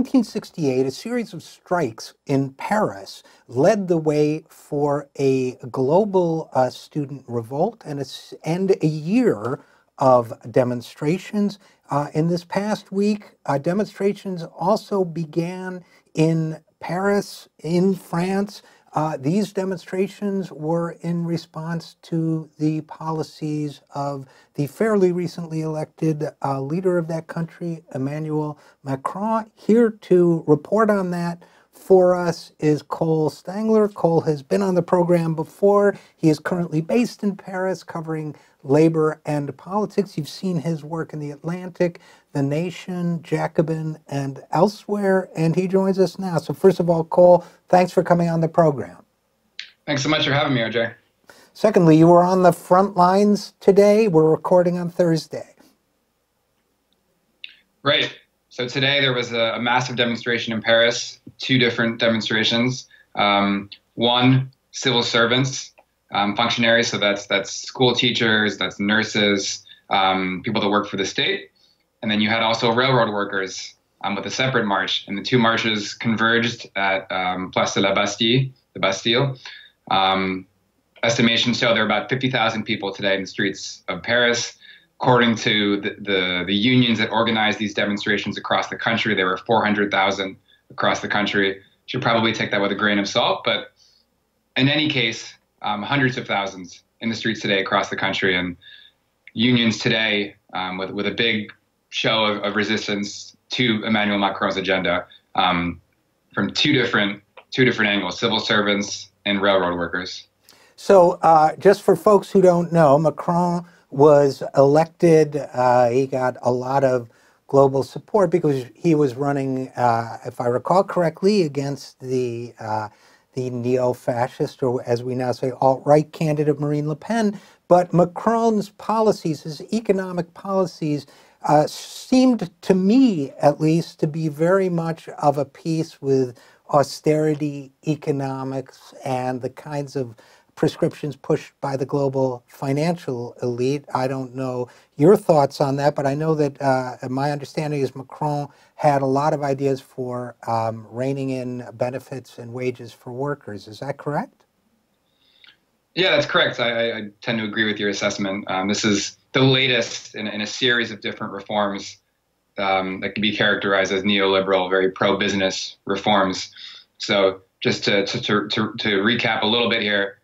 1968, a series of strikes in Paris led the way for a global student revolt and a year of demonstrations. In this past week, demonstrations also began in Paris, in France. These demonstrations were in response to the policies of the fairly recently elected leader of that country, Emmanuel Macron. Here to report on that for us is Cole Stangler. Cole has been on the program before. He is currently based in Paris covering labor and politics. You've seen his work in The Atlantic, The Nation, Jacobin, and elsewhere, and he joins us now. So first of all, Cole, thanks for coming on the program. Thanks so much for having me, RJ. Secondly, you were on the front lines today. We're recording on Thursday. Right. So today there was a massive demonstration in Paris, two different demonstrations. One, civil servants, functionaries, so that's school teachers, that's nurses, people that work for the state. And then you had also railroad workers with a separate march. And the two marches converged at Place de la Bastille, the Bastille. Estimations show there are about 50,000 people today in the streets of Paris. According to the unions that organized these demonstrations across the country, there were 400,000 across the country. Should probably take that with a grain of salt, but in any case, hundreds of thousands in the streets today across the country, and unions today with a big show of resistance to Emmanuel Macron's agenda from two different angles: civil servants and railroad workers. So just for folks who don't know, Macron was elected. He got a lot of global support because he was running, if I recall correctly, against the neo-fascist, or as we now say, alt-right candidate Marine Le Pen. But Macron's policies, his economic policies, seemed to me, at least, to be very much of a piece with austerity economics and the kinds of prescriptions pushed by the global financial elite. I don't know your thoughts on that, but I know that my understanding is Macron had a lot of ideas for reining in benefits and wages for workers. Is that correct? Yeah, that's correct. I tend to agree with your assessment. This is the latest in a series of different reforms that can be characterized as neoliberal, very pro-business reforms. So just to recap a little bit here,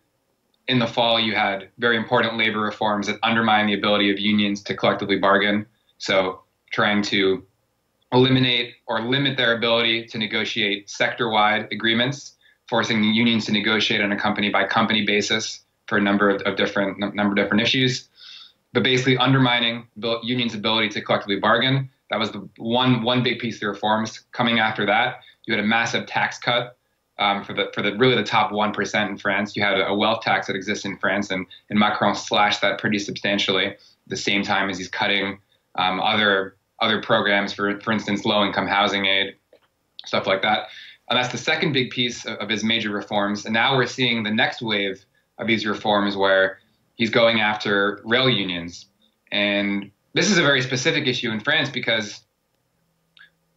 in the fall, you had very important labor reforms that undermine the ability of unions to collectively bargain. So trying to eliminate or limit their ability to negotiate sector-wide agreements, forcing the unions to negotiate on a company-by-company basis for a number of different issues, but basically undermining unions' ability to collectively bargain. That was the one big piece of the reforms. Coming after that, you had a massive tax cut. For the top 1% in France. You had a wealth tax that exists in France, and Macron slashed that pretty substantially at the same time as he's cutting other programs, for instance, low-income housing aid, stuff like that. And that's the second big piece of his major reforms. And now we're seeing the next wave of these reforms where he's going after rail unions. And this is a very specific issue in France because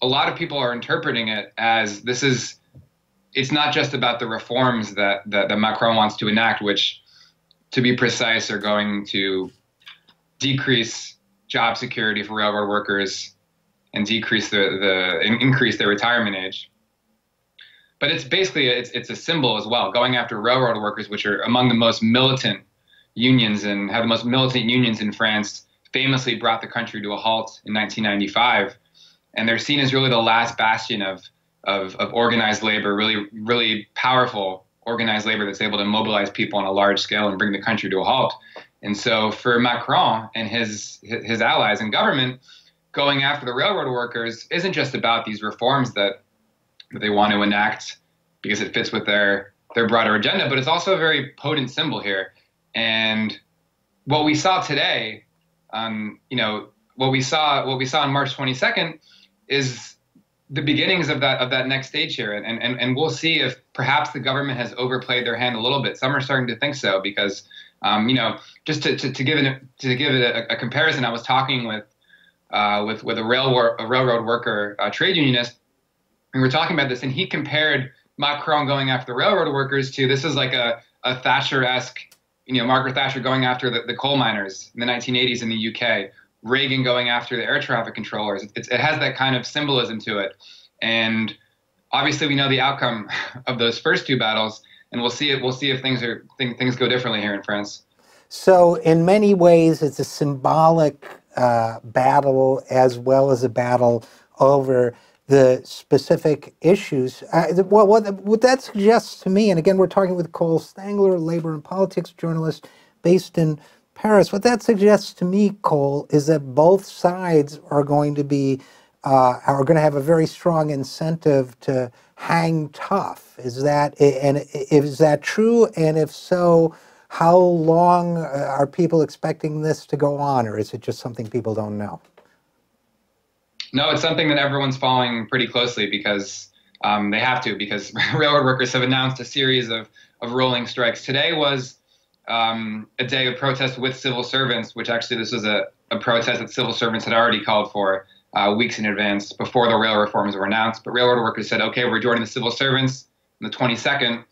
a lot of people are interpreting it as it's not just about the reforms that Macron wants to enact, which, to be precise, are going to decrease job security for railroad workers and increase their retirement age. But it's basically it's a symbol as well, going after railroad workers, which are among the most militant unions and have the most militant unions in France. Famously brought the country to a halt in 1995, and they're seen as really the last bastion of organized labor, really powerful organized labor that's able to mobilize people on a large scale and bring the country to a halt. And so for Macron and his allies in government, going after the railroad workers isn't just about these reforms that they want to enact because it fits with their broader agenda, but it's also a very potent symbol here. And what we saw today, what we saw on March 22nd is the beginnings of that next stage here, and we'll see if perhaps the government has overplayed their hand a little bit. Some are starting to think so because, just to give it a comparison, I was talking with a railroad worker trade unionist, we were talking about this, and he compared Macron going after the railroad workers to, this is like a Thatcher-esque, Margaret Thatcher going after the coal miners in the 1980s in the UK, Reagan going after the air traffic controllers. It has that kind of symbolism to it. And obviously we know the outcome of those first two battles, and we'll see if things go differently here in France. So in many ways, it's a symbolic battle as well as a battle over the specific issues. Well, what that suggests to me, and again, we're talking with Cole Stangler, labor and politics journalist based in Paris. What that suggests to me, Cole, is that both sides are going to have a very strong incentive to hang tough. Is that true? And if so, how long are people expecting this to go on, or is it just something people don't know? No, it's something that everyone's following pretty closely because they have to, because railroad workers have announced a series of rolling strikes. Today was a day of protest with civil servants, which actually this was a protest that civil servants had already called for weeks in advance before the rail reforms were announced. But railroad workers said, okay, we're joining the civil servants on the 22nd.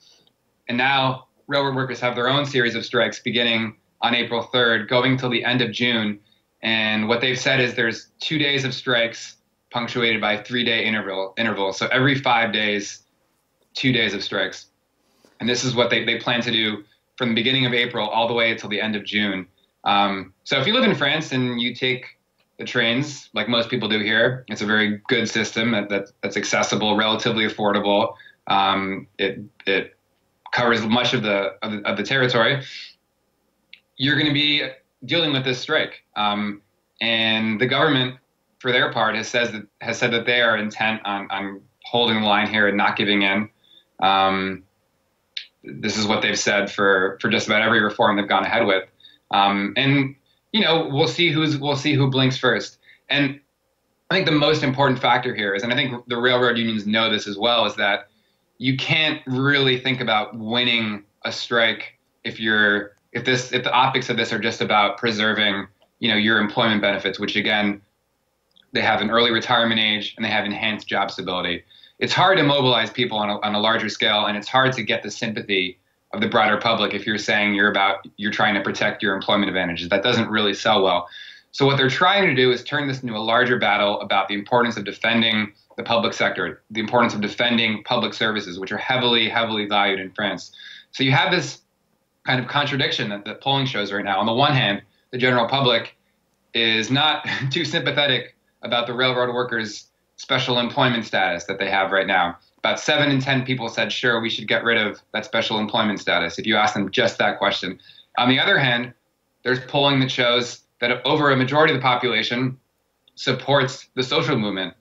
And now railroad workers have their own series of strikes beginning on April 3rd, going till the end of June. And what they've said is there's 2 days of strikes punctuated by 3-day intervals. So every 5 days, 2 days of strikes. And this is what they plan to do from the beginning of April all the way until the end of June. So if you live in France and you take the trains, like most people do here, it's a very good system that's accessible, relatively affordable. It covers much of the territory. You're going to be dealing with this strike, and the government, for their part, has said that they are intent on holding the line here and not giving in. This is what they've said for just about every reform they've gone ahead with, and we'll see who blinks first. And I think the most important factor here is, and I think the railroad unions know this as well, is that you can't really think about winning a strike if the optics of this are just about preserving, your employment benefits, which again, they have an early retirement age and they have enhanced job stability. It's hard to mobilize people on a larger scale, and it's hard to get the sympathy of the broader public if you're saying you're trying to protect your employment advantages. That doesn't really sell well. So what they're trying to do is turn this into a larger battle about the importance of defending the public sector, the importance of defending public services, which are heavily, heavily valued in France. So you have this kind of contradiction that the polling shows right now. On the one hand, the general public is not too sympathetic about the railroad workers' special employment status that they have right now. About 7 in 10 people said, sure, we should get rid of that special employment status, if you ask them just that question. On the other hand, there's polling that shows that over a majority of the population supports the social movement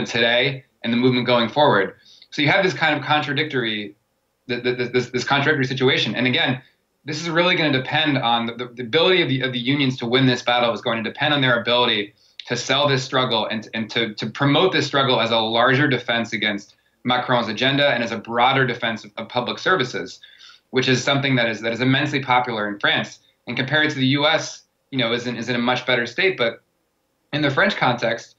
today and the movement going forward. So you have this kind of contradictory situation. And again, this is really going to depend on the ability of the unions to win this battle is going to depend on their ability to sell this struggle and to promote this struggle as a larger defense against Macron's agenda and as a broader defense of public services, which is something that is immensely popular in France. And compared to the U.S., is in a much better state. But in the French context,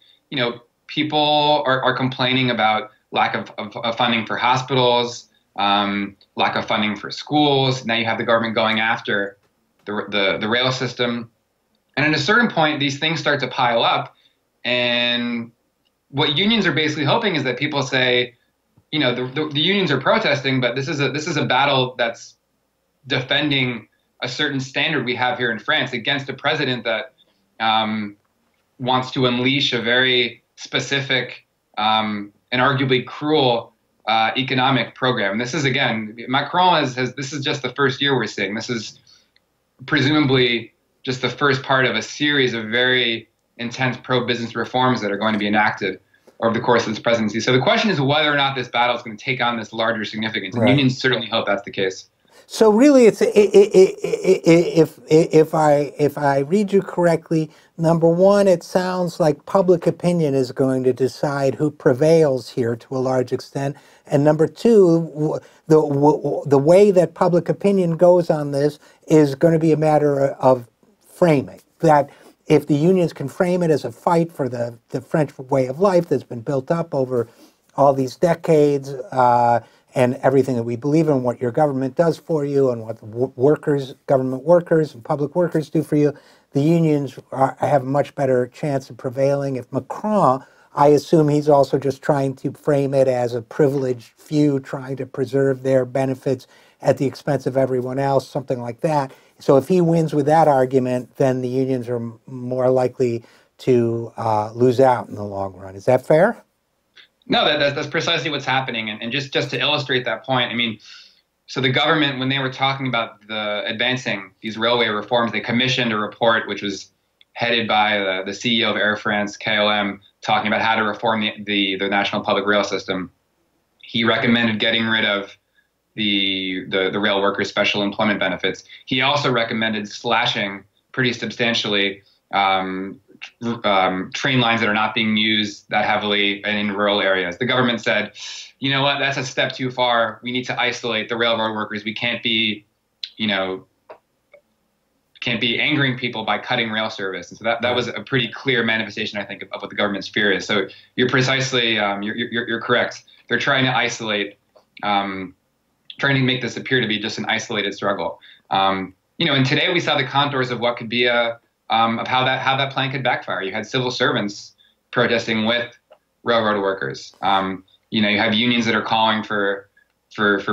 people are complaining about lack of funding for hospitals, lack of funding for schools. Now you have the government going after the rail system. And at a certain point, these things start to pile up. And what unions are basically hoping is that people say, the unions are protesting, but this is a battle that's defending a certain standard we have here in France against a president that wants to unleash a very specific and arguably cruel economic program. And this is, again, Macron this is just the first year we're seeing. This is presumably just the first part of a series of very intense pro-business reforms that are going to be enacted over the course of this presidency. So the question is whether or not this battle is going to take on this larger significance. And right. Unions certainly hope that's the case. So really, if I read you correctly, number one, it sounds like public opinion is going to decide who prevails here to a large extent, and number two, the way that public opinion goes on this is going to be a matter of framing. That if the unions can frame it as a fight for the French way of life that's been built up over all these decades, and everything that we believe in, what your government does for you, and what the workers, government workers and public workers do for you, the unions have a much better chance of prevailing. If Macron, I assume he's also just trying to frame it as a privileged few trying to preserve their benefits at the expense of everyone else, something like that. So if he wins with that argument, then the unions are more likely to lose out in the long run. Is that fair? No, that's precisely what's happening. And just to illustrate that point, I mean, so the government, when they were talking about advancing these railway reforms, they commissioned a report which was headed by the CEO of Air France, KLM, talking about how to reform the national public rail system. He recommended getting rid of the rail workers' special employment benefits. He also recommended slashing pretty substantially train lines that are not being used that heavily in rural areas. The government said, you know what, that's a step too far. We need to isolate the railroad workers. We can't be, angering people by cutting rail service. And so that was a pretty clear manifestation, I think, of what the government's fear is. So you're precisely, you're correct. They're trying to isolate, trying to make this appear to be just an isolated struggle. And today we saw the contours of what could be of how that plan could backfire. You had civil servants protesting with railroad workers. You have unions that are calling for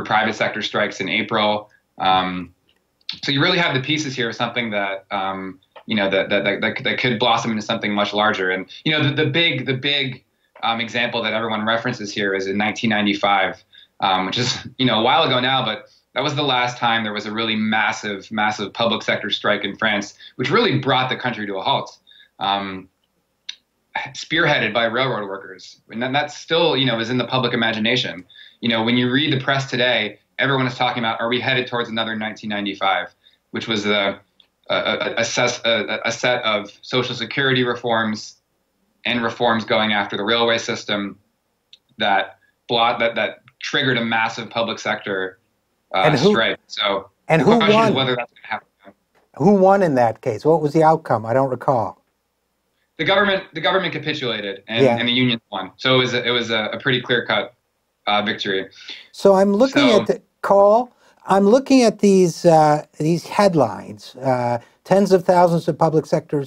private sector strikes in April. So you really have the pieces here of something that that could blossom into something much larger. And the big example that everyone references here is in 1995, which is a while ago now, but that was the last time there was a really massive public sector strike in France, which really brought the country to a halt, spearheaded by railroad workers. And then that still, is in the public imagination. When you read the press today, everyone is talking about, are we headed towards another 1995, which was a set of Social Security reforms and reforms going after the railway system that triggered a massive public sector strike. So and the who question won? is whether that's going to happen. Who won in that case? What was the outcome? I don't recall. The government capitulated, and the unions won. So it was a pretty clear-cut victory. So I'm looking at I'm looking at these headlines. Tens of thousands of public sector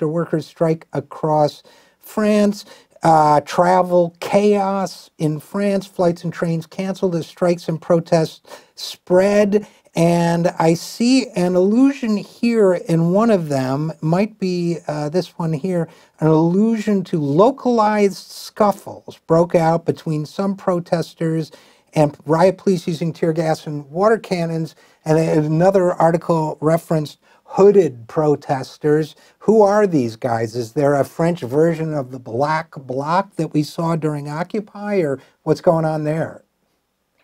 workers strike across France. Travel chaos in France. Flights and trains canceled as strikes and protests spread. And I see an allusion here in one of them, might be this one here, an allusion to localized scuffles broke out between some protesters and riot police using tear gas and water cannons. And another article referenced hooded protesters. Who are these guys? Is there a French version of the Black Bloc that we saw during Occupy, or what's going on there?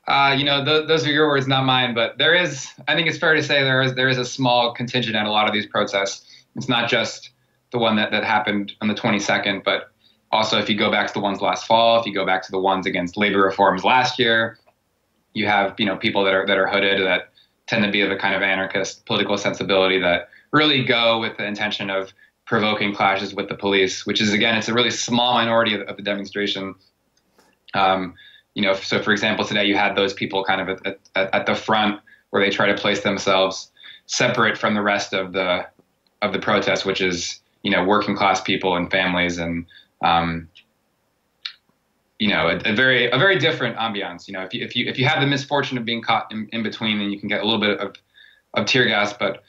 Those are your words, not mine. But I think it's fair to say there is a small contingent at a lot of these protests. It's not just the one that happened on the 22nd, but also if you go back to the ones last fall, if you go back to the ones against labor reforms last year, you have people that are hooded that tend to be of a kind of anarchist political sensibility that really go with the intention of provoking clashes with the police, which is, again, it's a really small minority of the demonstration. So for example, today you had those people kind of at the front where they try to place themselves separate from the rest of the protest, which is, working class people and families and, a very different ambiance. If you have the misfortune of being caught in between, then you can get a little bit of tear gas, but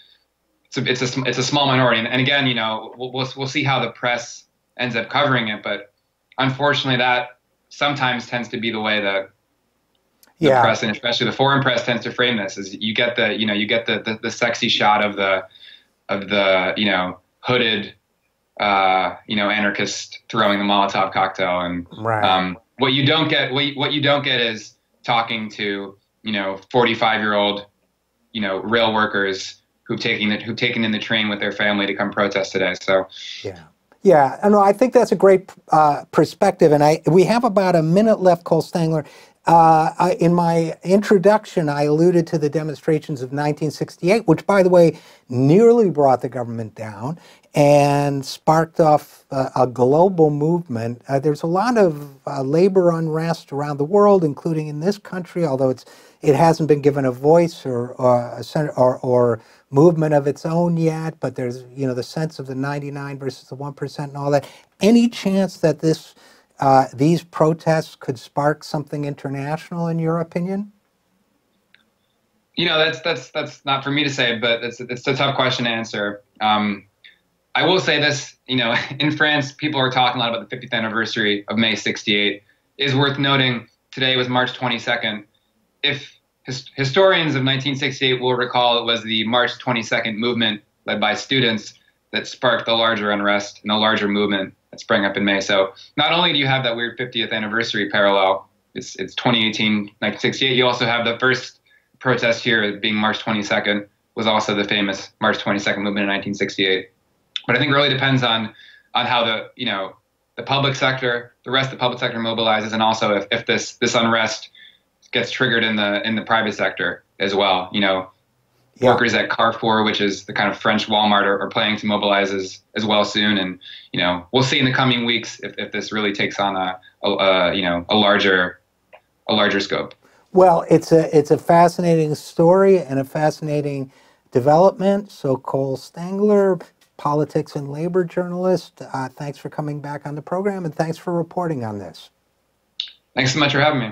it's a small minority. And again, we'll see how the press ends up covering it, but unfortunately that sometimes tends to be the way that the press, and especially the foreign press, tends to frame this. Is you get the sexy shot of the hooded anarchist throwing the Molotov cocktail, and what you don't get is talking to 45-year-old rail workers who've taken in the train with their family to come protest today. So yeah, no, I think that's a great perspective, and we have about a minute left, Cole Stangler. In my introduction, I alluded to the demonstrations of 1968, which, by the way, nearly brought the government down. and sparked off a global movement. There's a lot of labor unrest around the world, including in this country, although it hasn't been given a voice or movement of its own yet. But there's the sense of the 99 versus the 1% and all that. Any chance that these protests could spark something international, in your opinion? That's not for me to say, but it's a tough question to answer. I will say this, in France, people are talking a lot about the 50th anniversary of May 68. It is worth noting today was March 22nd. If historians of 1968 will recall, it was the March 22nd movement led by students that sparked the larger unrest and the larger movement that sprang up in May. So not only do you have that weird 50th anniversary parallel, it's 2018, 1968, you also have the first protest here being March 22nd, was also the famous March 22nd movement in 1968. But I think it really depends on how the public sector, the rest of the public sector mobilizes, and also if this unrest gets triggered in the private sector as well. Workers at Carrefour, which is the kind of French Walmart, are planning to mobilize as well soon, and we'll see in the coming weeks if this really takes on a larger scope. Well, it's a fascinating story and a fascinating development. So Cole Stangler, politics and labor journalist, thanks for coming back on the program, and thanks for reporting on this. Thanks so much for having me.